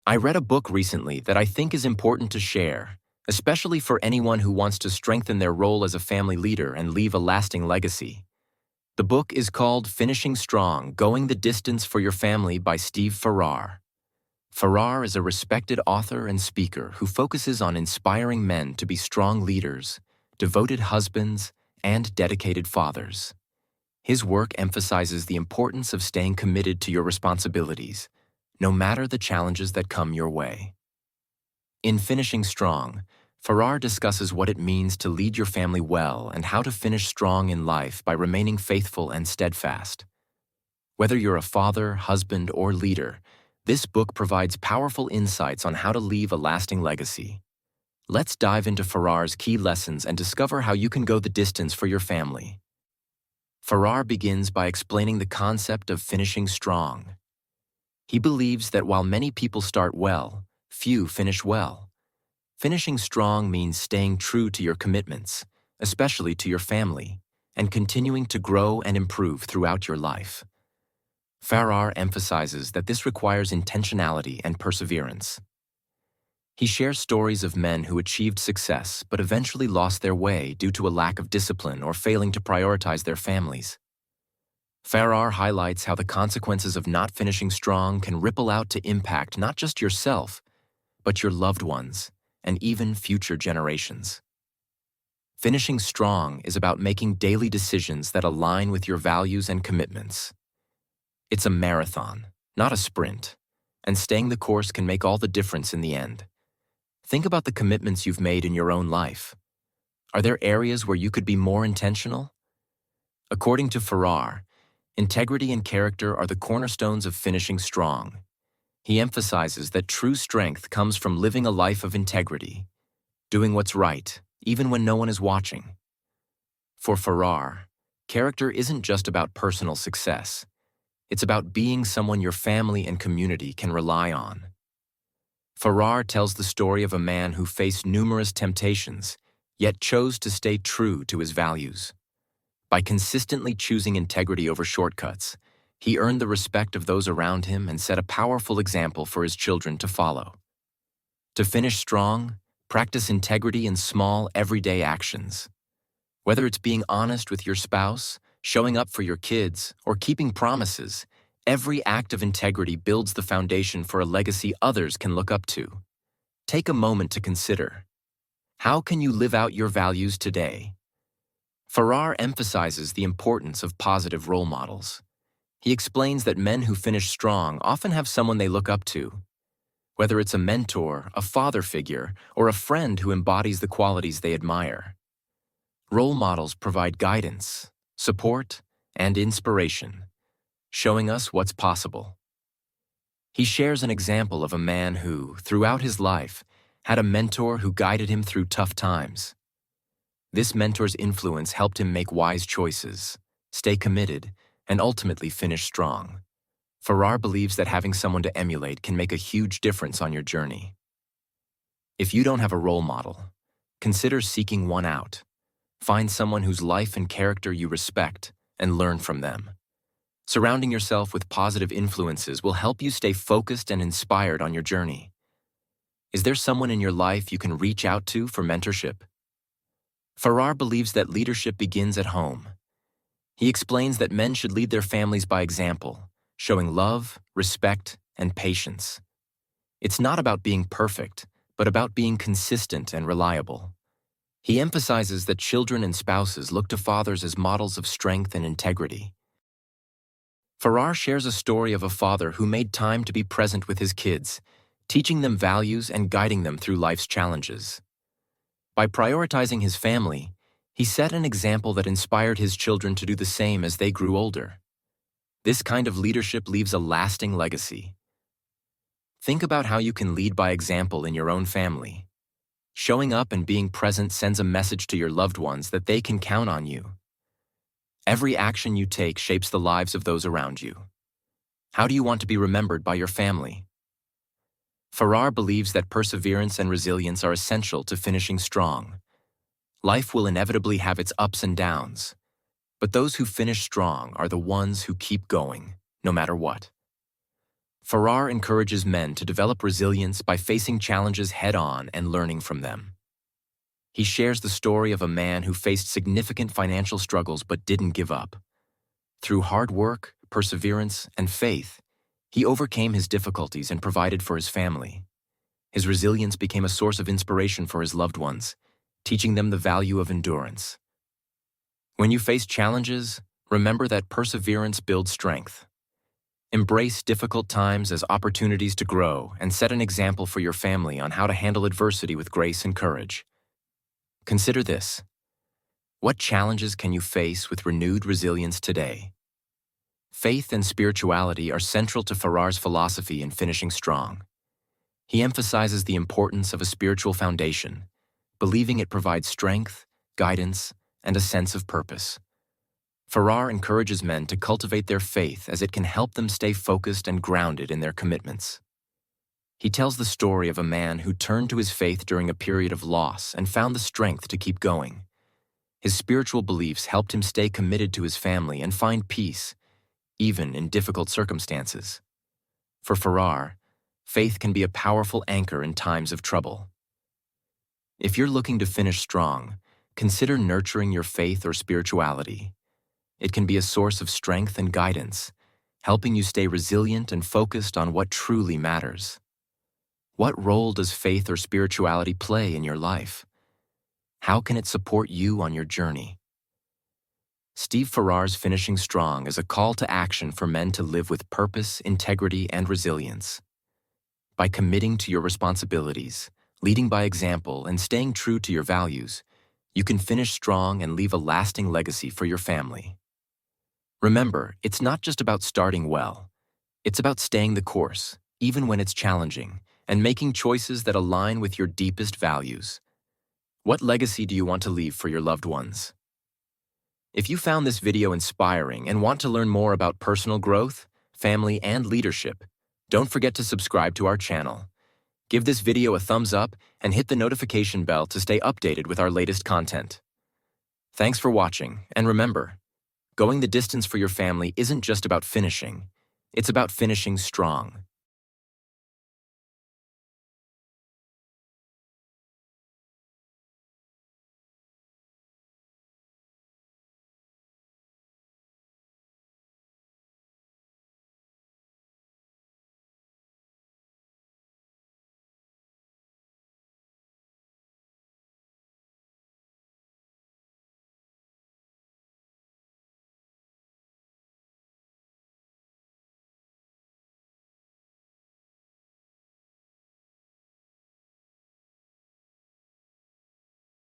I read a book recently that I think is important to share, especially for anyone who wants to strengthen their role as a family leader and leave a lasting legacy. The book is called Finishing Strong, Going the Distance for Your Family by Steve Farrar. Farrar is a respected author and speaker who focuses on inspiring men to be strong leaders, devoted husbands, and dedicated fathers. His work emphasizes the importance of staying committed to your responsibilities, no matter the challenges that come your way. In Finishing Strong, Farrar discusses what it means to lead your family well and how to finish strong in life by remaining faithful and steadfast. Whether you're a father, husband, or leader, this book provides powerful insights on how to leave a lasting legacy. Let's dive into Farrar's key lessons and discover how you can go the distance for your family. Farrar begins by explaining the concept of finishing strong. He believes that while many people start well, few finish well. Finishing strong means staying true to your commitments, especially to your family, and continuing to grow and improve throughout your life. Farrar emphasizes that this requires intentionality and perseverance. He shares stories of men who achieved success but eventually lost their way due to a lack of discipline or failing to prioritize their families. Farrar highlights how the consequences of not finishing strong can ripple out to impact not just yourself, but your loved ones and even future generations. Finishing strong is about making daily decisions that align with your values and commitments. It's a marathon, not a sprint, and staying the course can make all the difference in the end. Think about the commitments you've made in your own life. Are there areas where you could be more intentional? According to Farrar, integrity and character are the cornerstones of finishing strong. He emphasizes that true strength comes from living a life of integrity, doing what's right, even when no one is watching. For Farrar, character isn't just about personal success. It's about being someone your family and community can rely on. Farrar tells the story of a man who faced numerous temptations, yet chose to stay true to his values. By consistently choosing integrity over shortcuts, he earned the respect of those around him and set a powerful example for his children to follow. To finish strong, practice integrity in small, everyday actions. Whether it's being honest with your spouse, showing up for your kids, or keeping promises, every act of integrity builds the foundation for a legacy others can look up to. Take a moment to consider. How can you live out your values today? Farrar emphasizes the importance of positive role models. He explains that men who finish strong often have someone they look up to. Whether it's a mentor, a father figure, or a friend who embodies the qualities they admire. Role models provide guidance, support, and inspiration, showing us what's possible. He shares an example of a man who, throughout his life, had a mentor who guided him through tough times. This mentor's influence helped him make wise choices, stay committed, and ultimately finish strong. Farrar believes that having someone to emulate can make a huge difference on your journey. If you don't have a role model, consider seeking one out. Find someone whose life and character you respect and learn from them. Surrounding yourself with positive influences will help you stay focused and inspired on your journey. Is there someone in your life you can reach out to for mentorship? Farrar believes that leadership begins at home. He explains that men should lead their families by example, showing love, respect, and patience. It's not about being perfect, but about being consistent and reliable. He emphasizes that children and spouses look to fathers as models of strength and integrity. Farrar shares a story of a father who made time to be present with his kids, teaching them values and guiding them through life's challenges. By prioritizing his family, he set an example that inspired his children to do the same as they grew older. This kind of leadership leaves a lasting legacy. Think about how you can lead by example in your own family. Showing up and being present sends a message to your loved ones that they can count on you. Every action you take shapes the lives of those around you. How do you want to be remembered by your family? Farrar believes that perseverance and resilience are essential to finishing strong. Life will inevitably have its ups and downs, but those who finish strong are the ones who keep going, no matter what. Farrar encourages men to develop resilience by facing challenges head-on and learning from them. He shares the story of a man who faced significant financial struggles but didn't give up. Through hard work, perseverance, and faith, he overcame his difficulties and provided for his family. His resilience became a source of inspiration for his loved ones, teaching them the value of endurance. When you face challenges, remember that perseverance builds strength. Embrace difficult times as opportunities to grow and set an example for your family on how to handle adversity with grace and courage. Consider this. What challenges can you face with renewed resilience today? Faith and spirituality are central to Farrar's philosophy in finishing strong. He emphasizes the importance of a spiritual foundation, believing it provides strength, guidance, and a sense of purpose. Farrar encourages men to cultivate their faith as it can help them stay focused and grounded in their commitments. He tells the story of a man who turned to his faith during a period of loss and found the strength to keep going. His spiritual beliefs helped him stay committed to his family and find peace, even in difficult circumstances. For Farrar, faith can be a powerful anchor in times of trouble. If you're looking to finish strong, consider nurturing your faith or spirituality. It can be a source of strength and guidance, helping you stay resilient and focused on what truly matters. What role does faith or spirituality play in your life? How can it support you on your journey? Steve Farrar's Finishing Strong is a call to action for men to live with purpose, integrity, and resilience. By committing to your responsibilities, leading by example, and staying true to your values, you can finish strong and leave a lasting legacy for your family. Remember, it's not just about starting well. It's about staying the course, even when it's challenging, and making choices that align with your deepest values. What legacy do you want to leave for your loved ones? If you found this video inspiring and want to learn more about personal growth, family, and leadership, don't forget to subscribe to our channel. Give this video a thumbs up and hit the notification bell to stay updated with our latest content. Thanks for watching, and remember, going the distance for your family isn't just about finishing, it's about finishing strong.